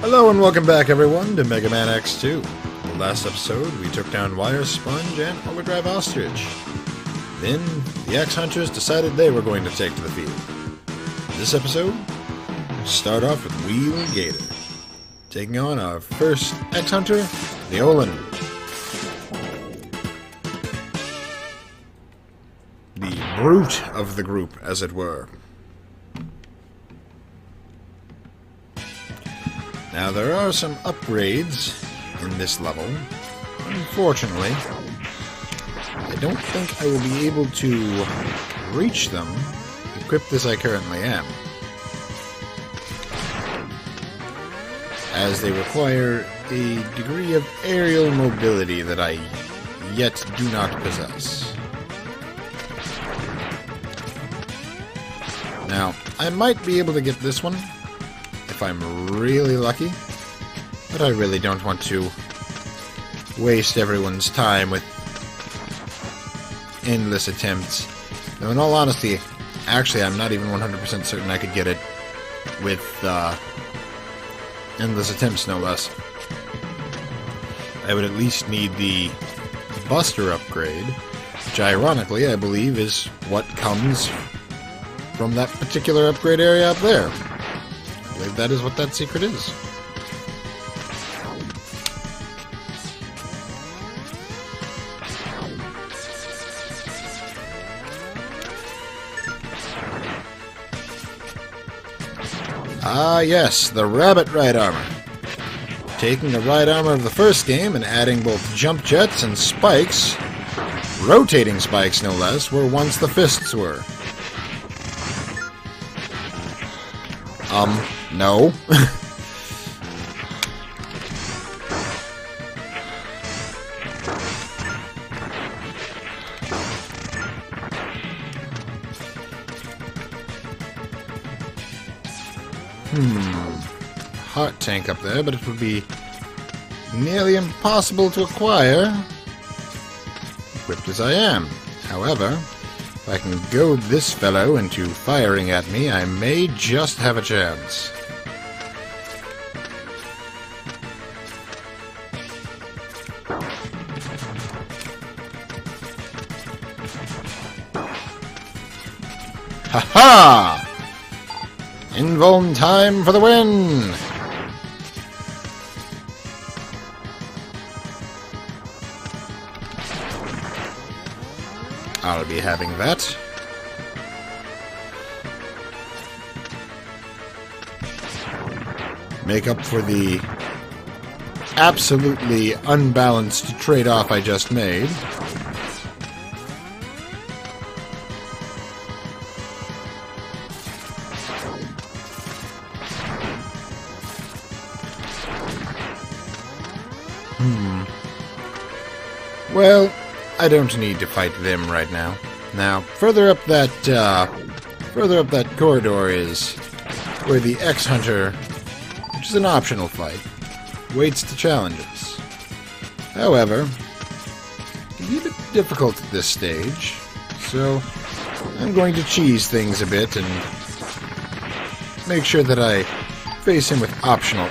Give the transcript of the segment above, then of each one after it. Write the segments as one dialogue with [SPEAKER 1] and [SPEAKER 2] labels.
[SPEAKER 1] Hello and welcome back everyone to Megaman X2. In the last episode we took down Wire Sponge and Overdrive Ostrich. Then the X-Hunters decided they were going to take to the field. This episode, we'll start off with Wheel Gator, taking on our first X-Hunter, the Olin. The brute of the group, as it were. Now, there are some upgrades in this level. Unfortunately, I don't think I will be able to reach them, equipped as I currently am, as they require a degree of aerial mobility that I yet do not possess. Now, I might be able to get this one if I'm really lucky, but I really don't want to waste everyone's time with endless attempts. Though in all honesty, actually I'm not even 100% certain I could get it with endless attempts, no less. I would at least need the Buster upgrade, which ironically I believe is what comes from that particular upgrade area up there. I believe that is what that secret is. Ah yes, the Rabbit Ride Armor. Taking the ride armor of the first game and adding both jump jets and spikes, rotating spikes no less, where once the fists were. No. Heart tank up there, but it would be nearly impossible to acquire, equipped as I am. However, if I can goad this fellow into firing at me, I may just have a chance. Ha-ha! Invuln time for the win! I'll be having that. Make up for the absolutely unbalanced trade-off I just made. Well, I don't need to fight them right now. Now, further up that corridor is where the X-Hunter, which is an optional fight, waits to challenge us. However, it can be a bit difficult at this stage, so I'm going to cheese things a bit and make sure that I face him with optimal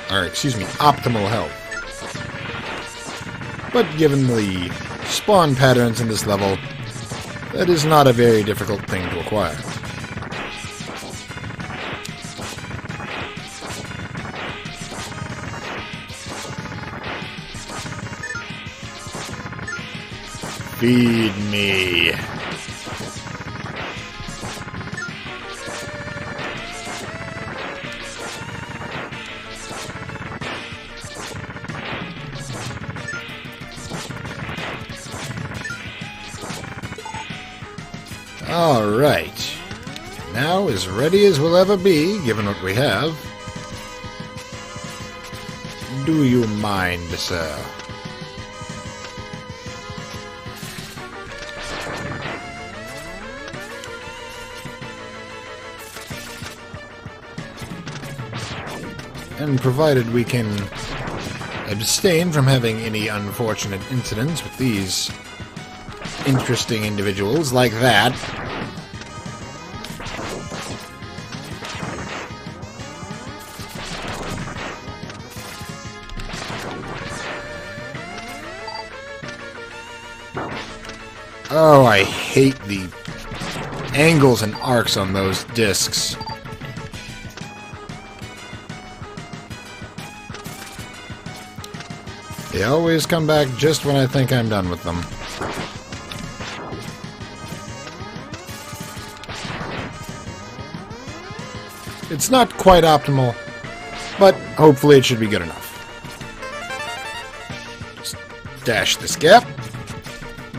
[SPEAKER 1] health. But given the spawn patterns in this level, that is not a very difficult thing to acquire. Feed me. Alright. Now as ready as we'll ever be, given what we have. Do you mind, sir? And provided we can abstain from having any unfortunate incidents with these interesting individuals like that, Oh, I hate the angles and arcs on those discs. They always come back just when I think I'm done with them. It's not quite optimal, but hopefully it should be good enough. Just dash this gap,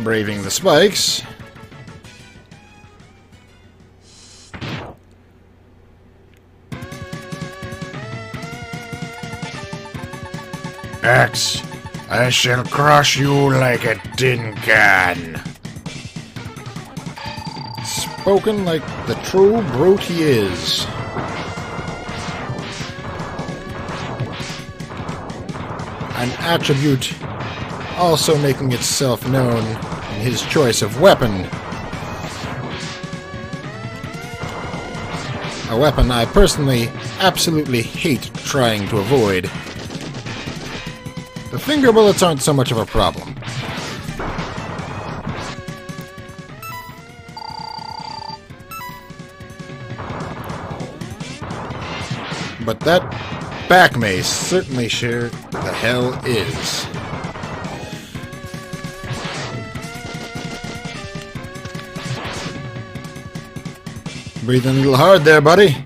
[SPEAKER 1] braving the spikes. Axe, I shall crush you like a tin can. Spoken like the true brute he is. An attribute also making itself known in his choice of weapon. A weapon I personally absolutely hate trying to avoid. The finger bullets aren't so much of a problem. But that back mace certainly sure the hell is. Breathing a little hard there, buddy.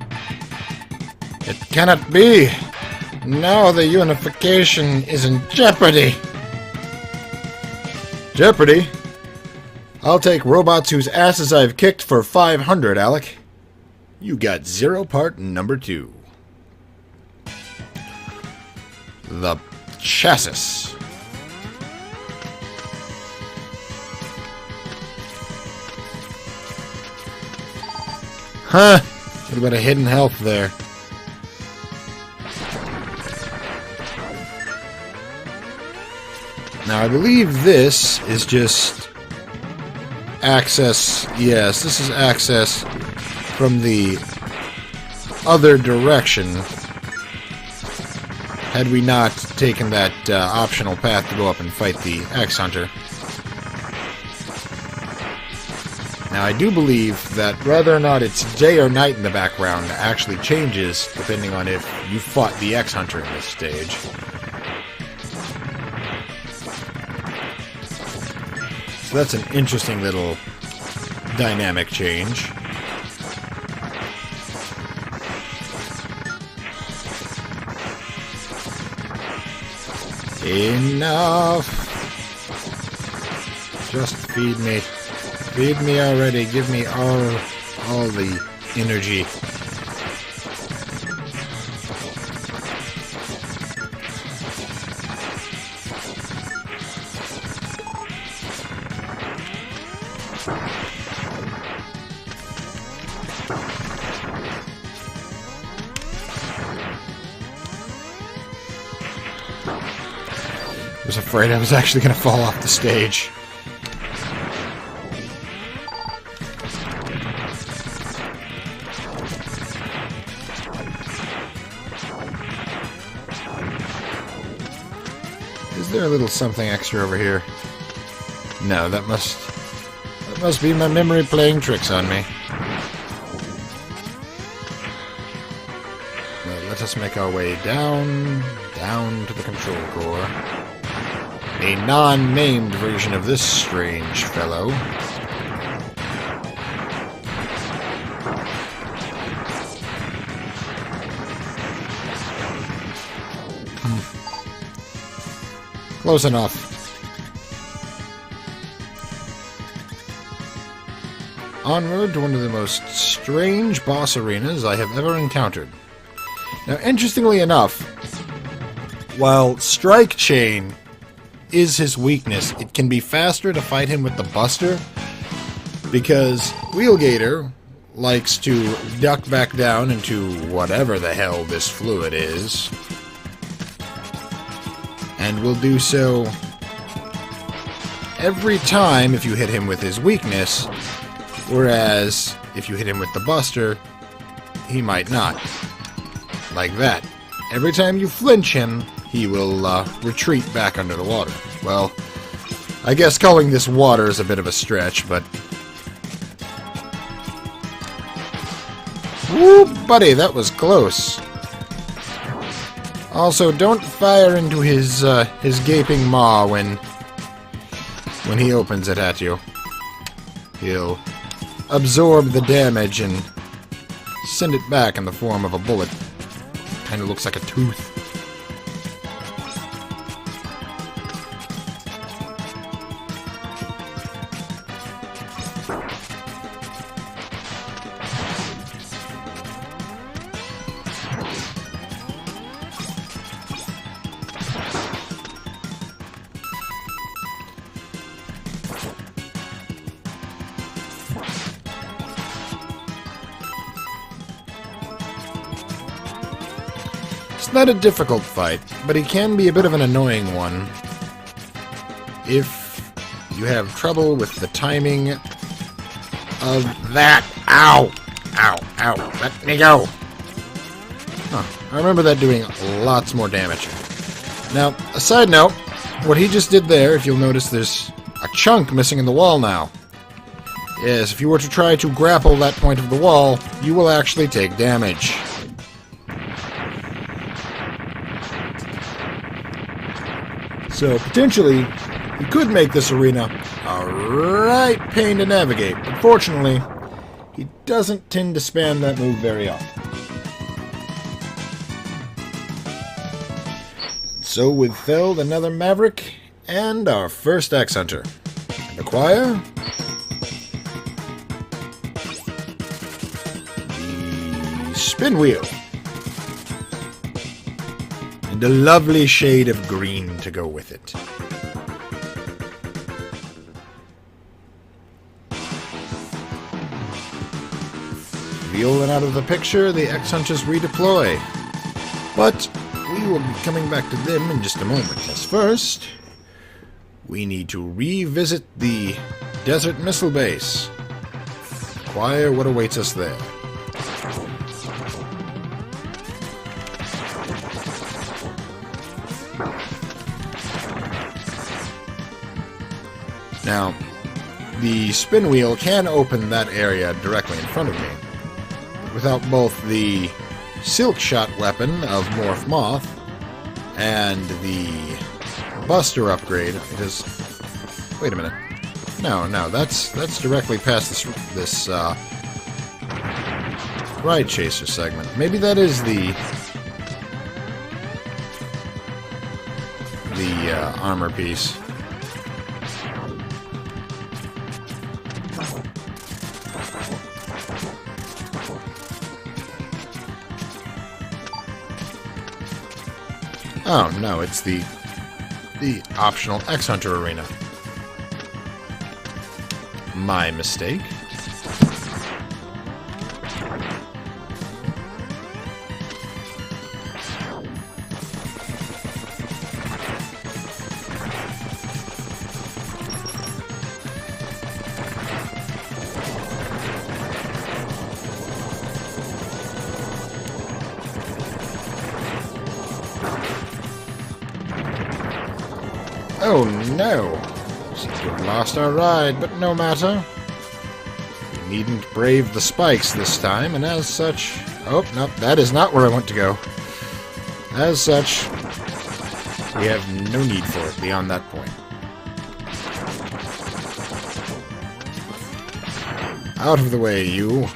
[SPEAKER 1] It cannot be. Now the unification is in jeopardy. Jeopardy? I'll take robots whose asses I've kicked for 500, Alec. You got 0 part number 2. The chassis. Huh. What about a hidden health there? Now I believe this is just access. Yes, this is access from the other direction. Had we not taken that optional path to go up and fight the X-Hunter. Now, I do believe that whether or not it's day or night in the background actually changes depending on if you fought the X-Hunter in this stage. So that's an interesting little dynamic change. Enough! Just feed me. Feed me already. Give me all the energy. I was afraid I was actually going to fall off the stage. Is there a little something extra over here? No, that must be my memory playing tricks on me. Well, let us make our way down to the control core. A non-named version of this strange fellow. Close enough. Onward to one of the most strange boss arenas I have ever encountered. Now, interestingly enough, while Strike Chain is his weakness, it can be faster to fight him with the Buster, because Wheelgator likes to duck back down into whatever the hell this fluid is, and will do so every time if you hit him with his weakness, whereas if you hit him with the Buster, he might not. Like that. Every time you flinch him, he will retreat back under the water. Well, I guess calling this water is a bit of a stretch, but... Woo, buddy, that was close. Also, don't fire into his gaping maw when he opens it at you. He'll absorb the damage and send it back in the form of a bullet. Kinda looks like a tooth. It's not a difficult fight, but he can be a bit of an annoying one if you have trouble with the timing of that. Ow! Ow! Ow! Let me go! Huh. I remember that doing lots more damage. Now, a side note, what he just did there, if you'll notice there's a chunk missing in the wall now. Yes, if you were to try to grapple that point of the wall, you will actually take damage. So, potentially, you could make this arena a right pain to navigate. Unfortunately, he doesn't tend to spam that move very often. So, we've felled another Maverick and our first Axe Hunter. And acquire the Spin Wheel. And a lovely shade of green to go with it. Violan out of the picture, the Axe-Hunters redeploy. But we will be coming back to them in just a moment. As first, we need to revisit the Desert Missile Base. Acquire what awaits us there. Now, the spin wheel can open that area directly in front of me. Without both the Silk Shot weapon of Morph Moth and the Buster upgrade, it is... Wait a minute. No, that's directly past this Ride Chaser segment. Maybe that is the armor piece. Oh, no, it's the optional X-Hunter arena. My mistake. Oh no! Seems to have lost our ride, but no matter. We needn't brave the spikes this time, and as such... Oh, no, that is not where I want to go. As such, we have no need for it beyond that point. Out of the way, you.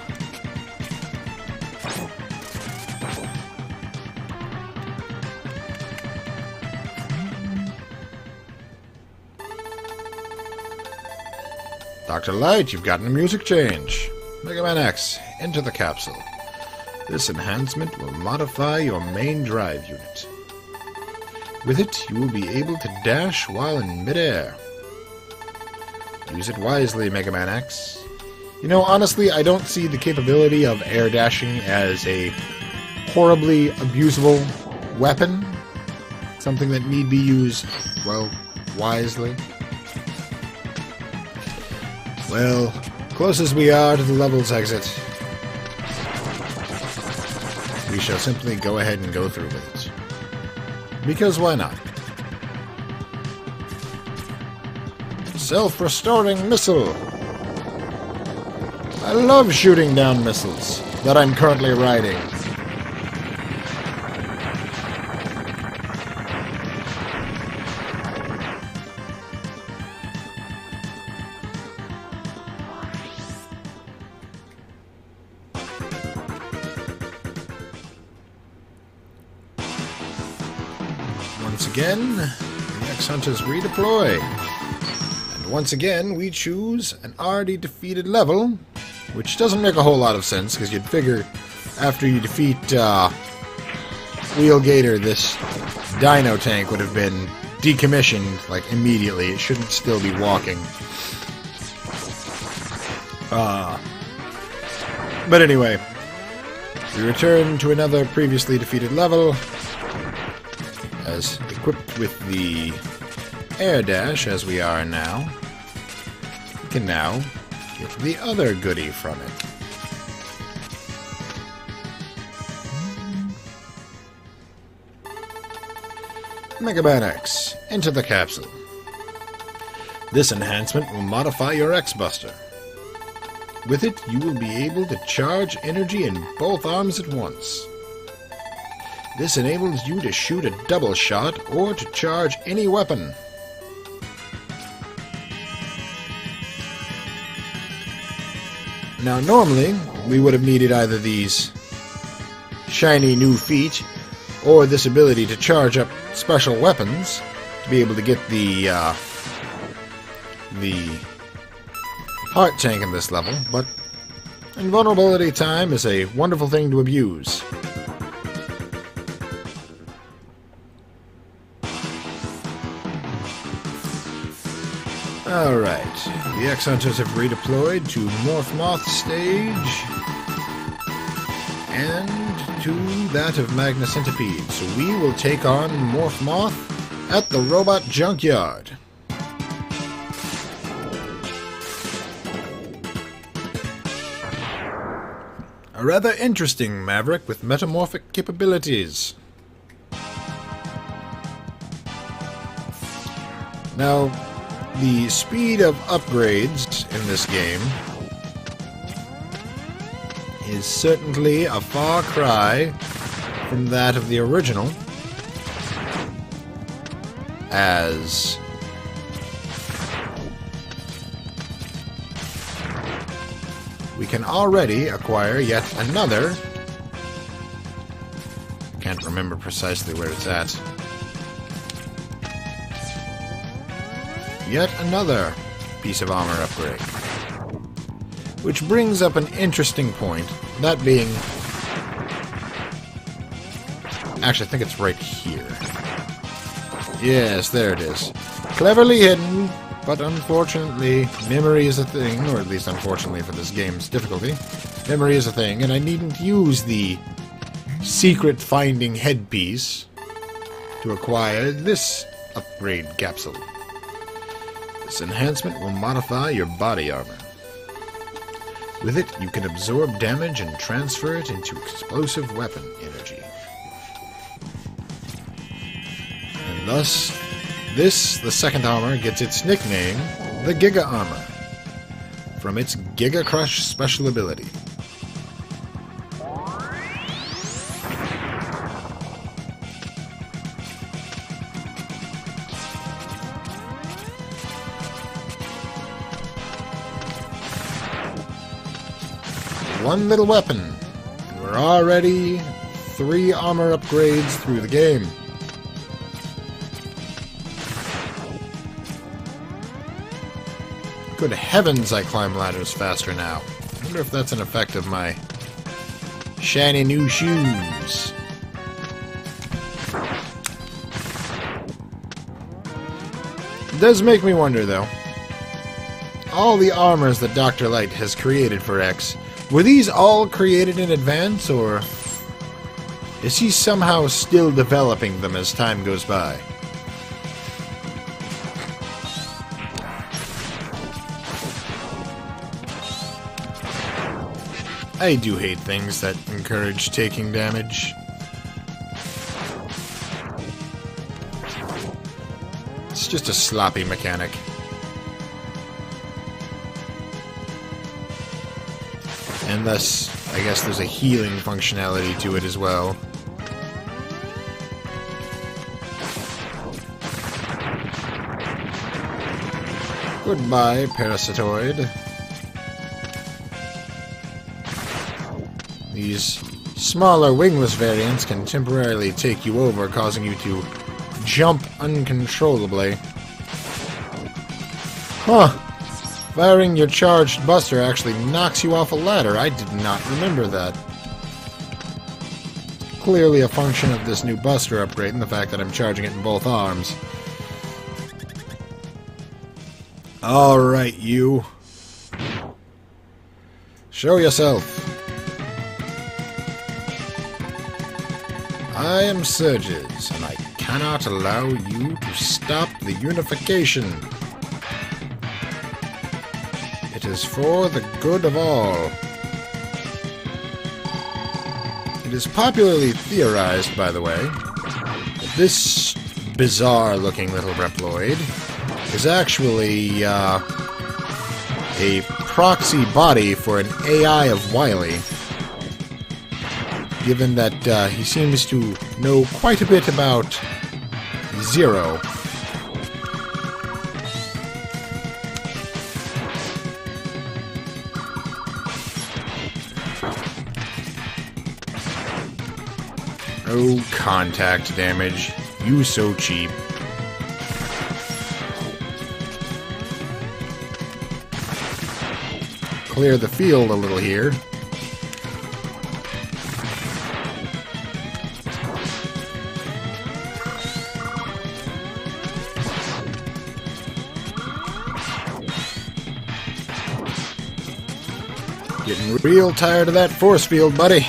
[SPEAKER 1] Dr. Light, you've gotten a music change. Megaman X, enter the capsule. This enhancement will modify your main drive unit. With it, you will be able to dash while in midair. Use it wisely, Megaman X. You know, honestly, I don't see the capability of air dashing as a horribly abusable weapon. Something that need be used, well, wisely. Well, close as we are to the level's exit, we shall simply go ahead and go through with it. Because why not? Self-restoring missile. I love shooting down missiles that I'm currently riding. Once again, the X-Hunters redeploy. And once again, we choose an already defeated level, which doesn't make a whole lot of sense, because you'd figure after you defeat Wheelgator, this dino tank would have been decommissioned, like, immediately. It shouldn't still be walking. But anyway, we return to another previously defeated level, as equipped with the air dash as we are now. We can now get the other goodie from it. Megaman X, into the capsule. This enhancement will modify your X-Buster. With it, you will be able to charge energy in both arms at once. This enables you to shoot a double shot or to charge any weapon. Now normally, we would have needed either these shiny new feet or this ability to charge up special weapons to be able to get the heart tank in this level, but invulnerability time is a wonderful thing to abuse. Alright, the X-Hunters have redeployed to Moth stage and to that of Magna Centipede, so we will take on Moth at the Robot Junkyard. A rather interesting Maverick with metamorphic capabilities. Now, the speed of upgrades in this game is certainly a far cry from that of the original, as we can already acquire yet another, can't remember precisely where it's at, yet another piece of armor upgrade. Which brings up an interesting point, that being, actually I think it's right here. Yes, there it is. Cleverly hidden, but unfortunately, memory is a thing, or at least unfortunately for this game's difficulty, memory is a thing, and I needn't use the secret finding headpiece to acquire this upgrade capsule. This enhancement will modify your body armor. With it, you can absorb damage and transfer it into explosive weapon energy. And thus, the second armor, gets its nickname, the Giga Armour, from its Giga Crush special ability. One little weapon, and we're already 3 armor upgrades through the game. Good heavens, I climb ladders faster now. I wonder if that's an effect of my shiny new shoes. It does make me wonder, though. All the armors that Dr. Light has created for X, were these all created in advance, or is he somehow still developing them as time goes by? I do hate things that encourage taking damage. It's just a sloppy mechanic. Unless, I guess there's a healing functionality to it as well. Goodbye, Parasitoid. These smaller wingless variants can temporarily take you over, causing you to jump uncontrollably. Huh. Firing your charged buster actually knocks you off a ladder. I did not remember that. Clearly a function of this new buster upgrade and the fact that I'm charging it in both arms. Alright, you. Show yourself. I am Surges, and I cannot allow you to stop the unification. It is for the good of all. It is popularly theorized, by the way, that this bizarre-looking little Reploid is actually a proxy body for an AI of Wily, given that he seems to know quite a bit about Zero. Oh, contact damage. You so cheap. Clear the field a little here. Getting real tired of that force field, buddy.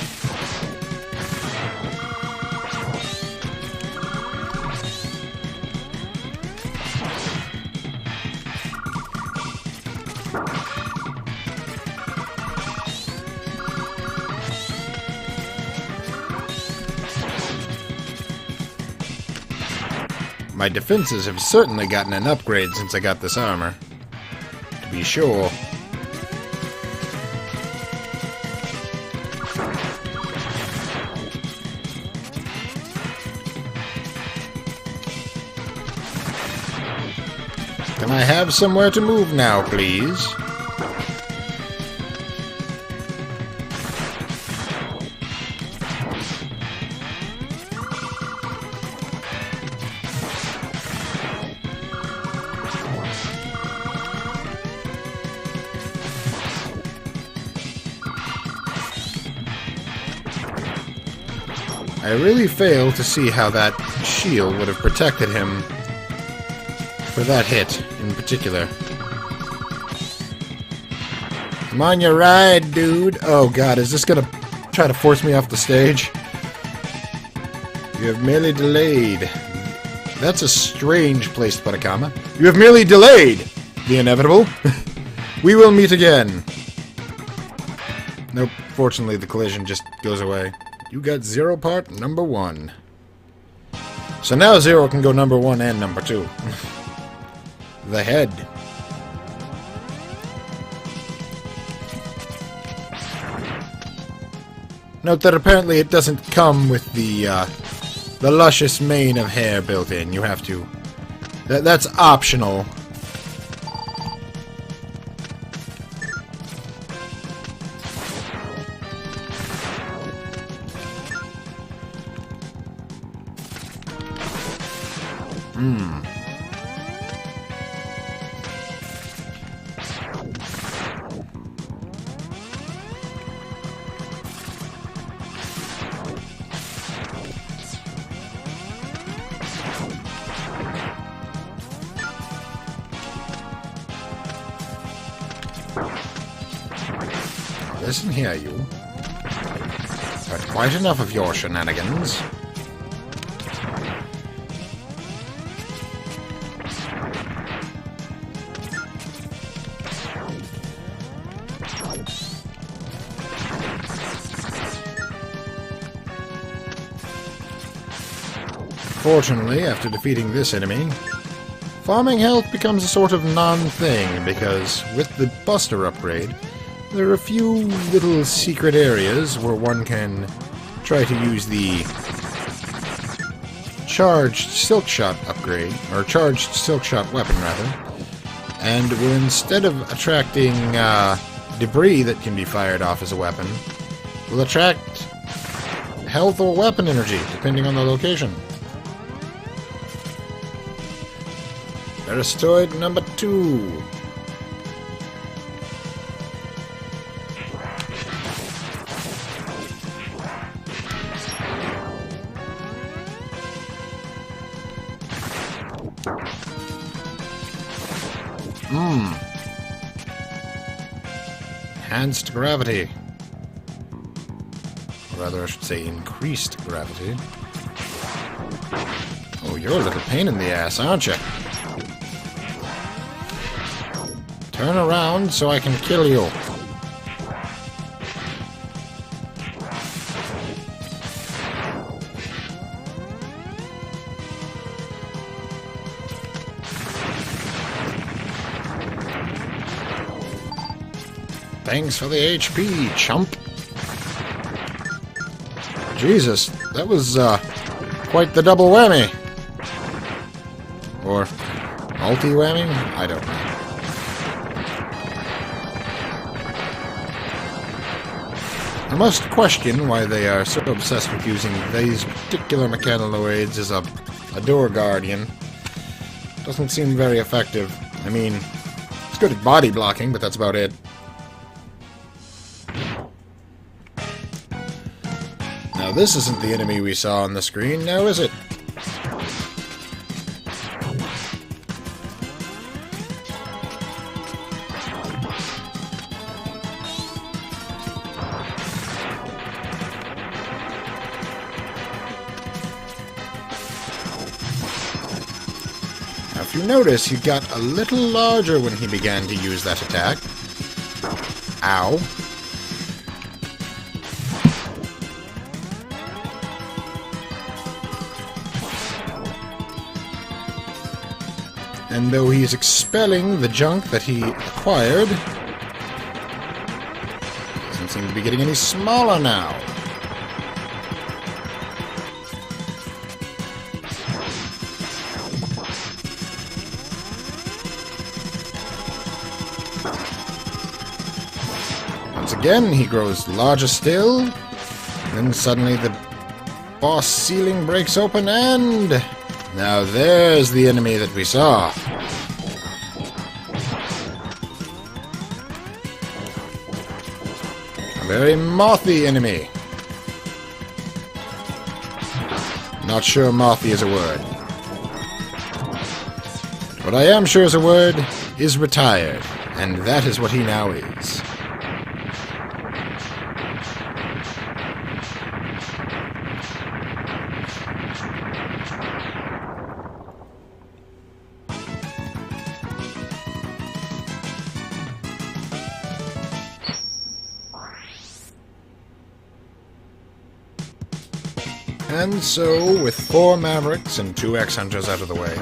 [SPEAKER 1] My defenses have certainly gotten an upgrade since I got this armor. To be sure. Can I have somewhere to move now, please? I really fail to see how that shield would have protected him for that hit in particular. I'm on your ride, dude. Oh god, is this gonna try to force me off the stage? You have merely delayed. That's a strange place to put a comma. You have merely delayed the inevitable. We will meet again. Nope, fortunately the collision just goes away. You got Zero part number 1. So now Zero can go number 1 and number 2. The head. Note that apparently it doesn't come with the luscious mane of hair built in. You have to... That's optional. Listen here, you. But quite enough of your shenanigans. Fortunately, after defeating this enemy, farming health becomes a sort of non-thing, because with the Buster upgrade, There are a few little secret areas where one can try to use the charged silk shot upgrade, or charged silk shot weapon rather, and will, instead of attracting debris that can be fired off as a weapon, will attract health or weapon energy depending on the location. Parasitoid number 2. Enhanced gravity. Or rather, I should say increased gravity. Oh, you're a little pain in the ass, aren't you? Turn around so I can kill you. Thanks for the HP, chump. Jesus, that was quite the double whammy. Or multi-whammy? I don't know. I must question why they are so obsessed with using these particular mechanoids as a door guardian. Doesn't seem very effective. I mean, it's good at body blocking, but that's about it. Now this isn't the enemy we saw on the screen, now is it? Now if you notice, he got a little larger when he began to use that attack. Ow. And though he's expelling the junk that he acquired, doesn't seem to be getting any smaller now. Once again, he grows larger still. Then suddenly the boss ceiling breaks open and... now there's the enemy that we saw. A very mothy enemy. Not sure mothy is a word. What I am sure is a word is retired, and that is what he now is. And so, with 4 Mavericks and 2 X-Hunters out of the way,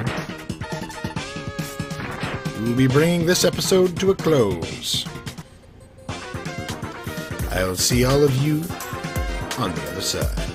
[SPEAKER 1] we'll be bringing this episode to a close. I'll see all of you on the other side.